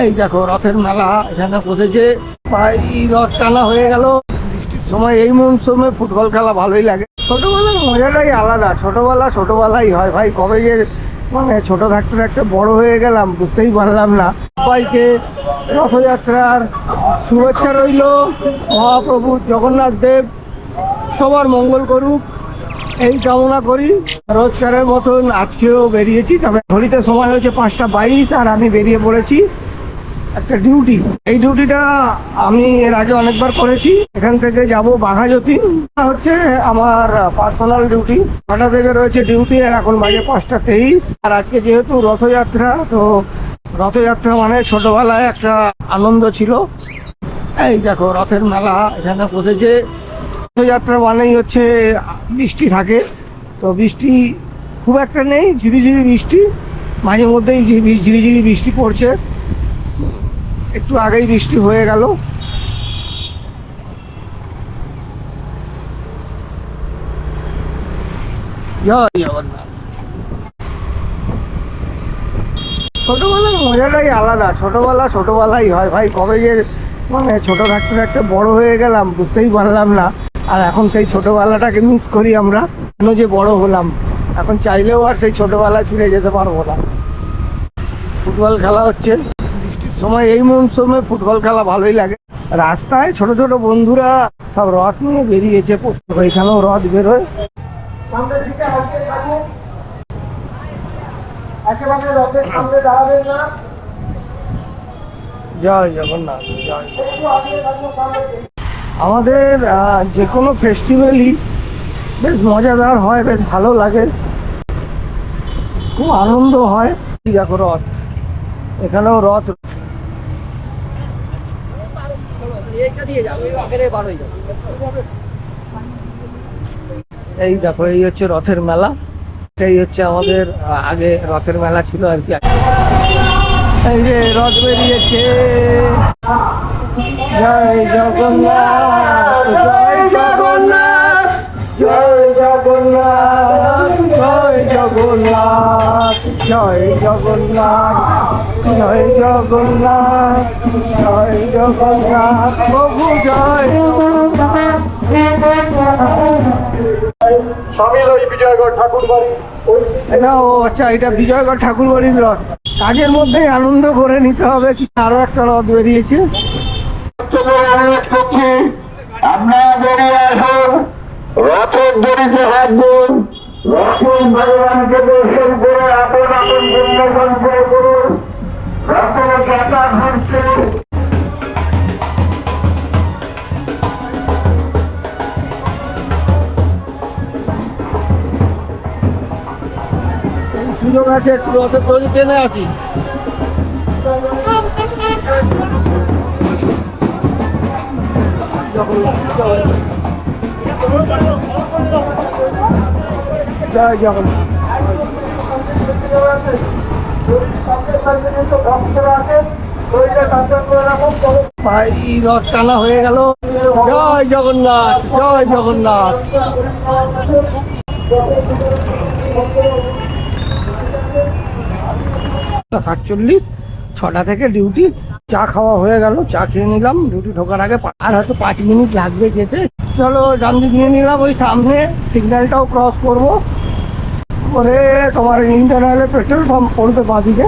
এই দেখো রথের মেলা এখানে বসেছে, প্রায় রথ টানা হয়ে গেল। বৃষ্টির সময় এই মৌসুমে ফুটবল খেলা ভালোই লাগে। ছোটবেলার মজাটাই আলাদা, ছোটবেলাই হয় ভাই। কবে যে মানে ছোট থাকতে থাকতে বড় হয়ে গেলাম বুঝতেই পারলাম না। সবাইকে রথযাত্রার শুভেচ্ছা রইল। মহাপ্রভু জগন্নাথ দেব সবার মঙ্গল করুক এই কামনা করি। রোজকারের মতন আজকেও বেরিয়েছি, তবে ঘড়িতে সময় হয়েছে 5:22 আর আমি বেরিয়ে পড়েছি একটা ডিউটি। এই ডিউটিটা আমি এর আগে অনেকবার করেছি। এখান থেকে যাব বাঘাযতীন, হচ্ছে আমার পার্সোনাল ডিউটি। 6টা থেকে রয়েছে ডিউটি, আর এখন বাজে 5:23। আর আজকে যেহেতু রথযাত্রা, তো রথযাত্রা মানে ছোটবেলায় একটা আনন্দ ছিল। এই দেখো রথের মেলা এখানে বসেছে। রথযাত্রা মানেই হচ্ছে বৃষ্টি থাকে, তো বৃষ্টি খুব একটা নেই, ঝিরিঝিরি বৃষ্টি মাঝে মধ্যেই ঝিরিঝিরি বৃষ্টি পড়ছে। একটু আগেই বৃষ্টি হয়ে গেল। জয় জগন্নাথ। ছোটবেলার মজাটাই আলাদা, ছোটবেলাই হয় ভাই। কবে যে মানে ছোট থাকতে থাকতে বড় হয়ে গেলাম বুঝতেই পারলাম না। আর এখন সেই ছোটবেলাটাকে মিস করি আমরা, কেন যে বড় হলাম। এখন চাইলেও আর সেই ছোটবেলায় ফিরে যেতে পারবো না। ফুটবল খেলা হচ্ছে বৃষ্টির সময়, এই মৌসুমে ফুটবল খেলা ভালোই লাগে। রাস্তায় ছোট ছোট বন্ধুরা সব রথ নিয়ে বেরিয়েছে, ওইখানেও রথ বেরোয়। একেবারে রথের সামনে দাঁড়াবেন না। জয় জগন্নাথ। জয়। আমাদের যে কোনো ফেস্টিভ্যালই বেশ মজাদার হয়, বেশ ভালো লাগে, খুব আনন্দ হয়। দেখো রথ, এখানেও রথ। এই দেখো এই হচ্ছে রথের মেলা। এই হচ্ছে আমাদের আগে রথের মেলা ছিল আর কি। এই যে রথ বেরিয়েছে। জয় জগন্নাথ, জয় জগন্নাথ, জয় জগন্নাথ, জয় জগন্নাথ, জয় জগন্নাথ, জয় জগন্নাথ, জয় জগন্নাথ, প্রভু জয়। আচ্ছা, এটা বিজয়গড় ঠাকুর বাড়ির রথ। কাজের মধ্যে আনন্দ করে নিতে হবে। আরো একটা রথ বেরিয়েছে। আমরা বেরিয়ে আসুন, রথের দড়িতে হাত দিন, রথের ভগবানকে দর্শন করে আপন আপন জন্য সঞ্চয় করুন। রথের যাত্রা ঘুরছে। সুযোগ আছে একটু রথের দড়ি টেনে আসি। জয় জগন্নাথ। ভাই রথ টানা হয়ে গেল। জয় জগন্নাথ, জয় জগন্নাথ। 47, 6টা থেকে ডিউটি। চা খাওয়া হয়ে গেল, চা খেয়ে নিলাম ডিউটি ঢোকার আগে। আর হয়তো 5 মিনিট লাগবে যেতে। চলো ডান দিক নিয়ে নিলাম, ওই সামনে সিগন্যালটাও ক্রস করবো করে তোমার ইন্টারনালে পেট্রোল পাম্প পড়বে বাঁদিকে।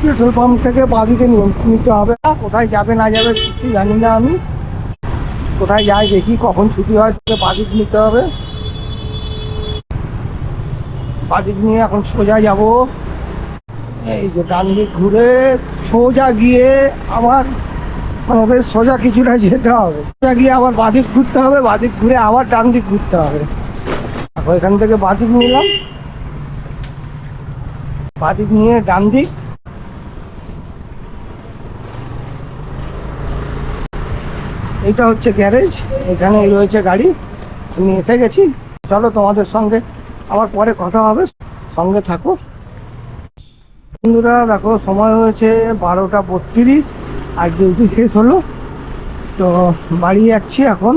পেট্রোল পাম্প থেকে বাঁদিকে নিতে হবে। কোথায় যাবে না যাবে কিছু জানি না আমি। কোথায় যাই দেখি, কখন ছুটি হয় বাঁদিক নিতে হবে। বাঁদিক নিয়ে এখন সোজা যাবো। এই যে ডান দিক ঘুরে সোজা গিয়ে আবার মানে বেশ সোজা কিছুটা যেতে হবে। সোজা গিয়ে আবার বাঁদিক ঘুরতে হবে, বাঁদিক ঘুরে আবার ডান দিক ঘুরতে হবে। এখান থেকে বাঁদিক নিলাম, বাঁদিক নিয়ে ডান দিক। এইটা হচ্ছে গ্যারেজ, এখানেই রয়েছে গাড়ি। আমি এসে গেছি। চলো তোমাদের সঙ্গে আবার পরে কথা হবে, সঙ্গে থাকো বন্ধুরা। দেখো সময় হয়েছে 12:32 আর ডিউটি শেষ হলো। তো বাড়ি যাচ্ছি এখন।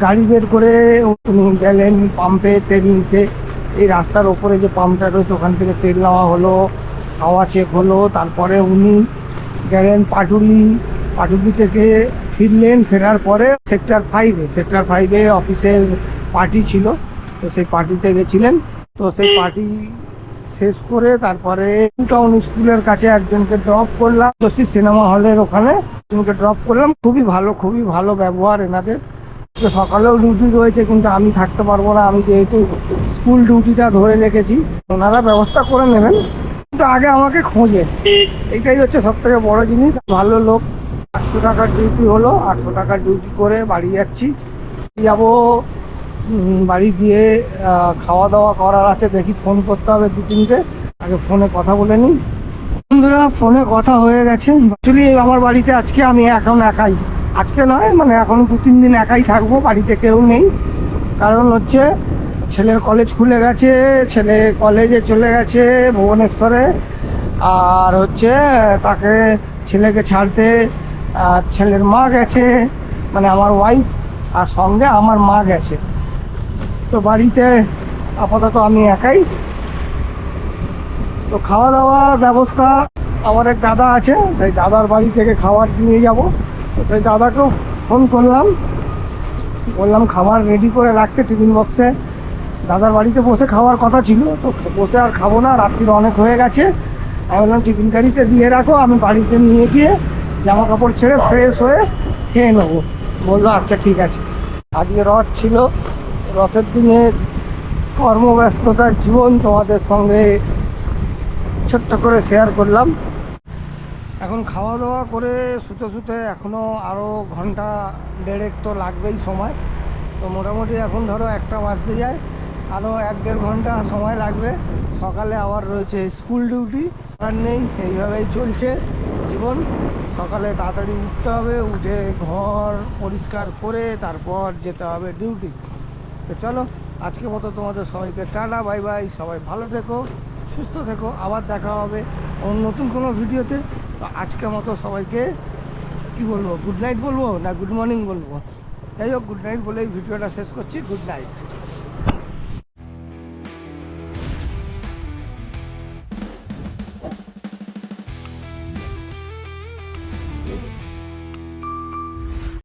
গাড়ি বের করে উনি গেলেন পাম্পে তেল নিতে। এই রাস্তার ওপরে যে পাম্পটা রয়েছে ওখান থেকে তেল নেওয়া হলো, হাওয়া চেক হলো, তারপরে উনি গেলেন পাটুলি থেকে ফিরলেন, ফেরার পরে সেক্টর 5-এ অফিসের পার্টি ছিল, তো সেই পার্টিতে গেছিলেন। তো সেই পার্টি শেষ করে তারপরে টাউন স্কুলের কাছে একজনকে ড্রপ করলাম, জসি সিনেমা হলের ওখানে একজনকে ড্রপ করলাম। খুবই ভালো ব্যবহার এনাদের। তো সকালেও ডিউটি রয়েছে কিন্তু আমি থাকতে পারবো না, আমি যেহেতু স্কুল ডিউটিটা ধরে রেখেছি, ওনারা ব্যবস্থা করে নেবেন, কিন্তু আগে আমাকে খোঁজে, এইটাই হচ্ছে সব থেকে বড় জিনিস। ভালো লোক। 800 টাকার ডিউটি হলো, 800 টাকার ডিউটি করে বাড়ি যাচ্ছি। যাবো বাড়ি গিয়ে খাওয়া দাওয়া করার আছে, দেখি ফোন করতে হবে 2-3টে, আগে ফোনে কথা বলে নিই। বন্ধুরা ফোনে কথা হয়ে গেছে। অ্যাকচুয়ালি আমার বাড়িতে আজকে আমি এখন একাই, আজকে নয় মানে এখন 2-3 দিন একাই থাকবো, বাড়িতে কেউ নেই। কারণ হচ্ছে ছেলের কলেজ খুলে গেছে, ছেলে কলেজে চলে গেছে ভুবনেশ্বরে, আর হচ্ছে তাকে ছেলেকে ছাড়তে ছেলের মা গেছে, মানে আমার ওয়াইফ, আর সঙ্গে আমার মা গেছে। তো বাড়িতে আপাতত আমি একাই। তো খাওয়া দাওয়ার ব্যবস্থা আমার এক দাদা আছে, সেই দাদার বাড়ি থেকে খাবার নিয়ে যাব। তো সেই দাদাকেও ফোন করলাম, বললাম খাবার রেডি করে রাখতে টিফিন বক্সে। দাদার বাড়িতে বসে খাওয়ার কথা ছিল, তো বসে আর খাবো না, রাত্রির অনেক হয়ে গেছে। আমি বললাম টিফিন গাড়িতে দিয়ে রাখো, আমি বাড়িতে নিয়ে গিয়ে জামা কাপড় ছেড়ে ফ্রেশ হয়ে খেয়ে নেবো। বললো আচ্ছা ঠিক আছে। আজকে রথ ছিল, রথের দিনে কর্মব্যস্ততার জীবন তোমাদের সঙ্গে ছোট্ট করে শেয়ার করলাম। এখন খাওয়া দাওয়া করে শুতে এখনও আরও ঘন্টা 1.5 তো লাগবেই সময়। তো মোটামুটি এখন ধরো 1টা বাজতে যায়, আরও 1-1.5 ঘন্টা সময় লাগবে। সকালে আবার রয়েছে স্কুল ডিউটি, আর নেই, এইভাবেই চলছে জীবন। সকালে তাড়াতাড়ি উঠতে হবে, উঠে ঘর পরিষ্কার করে তারপর যেতে হবে ডিউটি। তো চলো আজকের মতো তোমাদের সবাইকে টাটা, বাই বাই। সবাই ভালো থেকো, সুস্থ থেকো, আবার দেখা হবে নতুন কোনো ভিডিওতে। তো আজকের মতো সবাইকে কি বলবো, গুড নাইট বলবো না গুড মর্নিং বলবো, যাই হোক গুড নাইট বলেই ভিডিওটা শেষ করছি। Good night.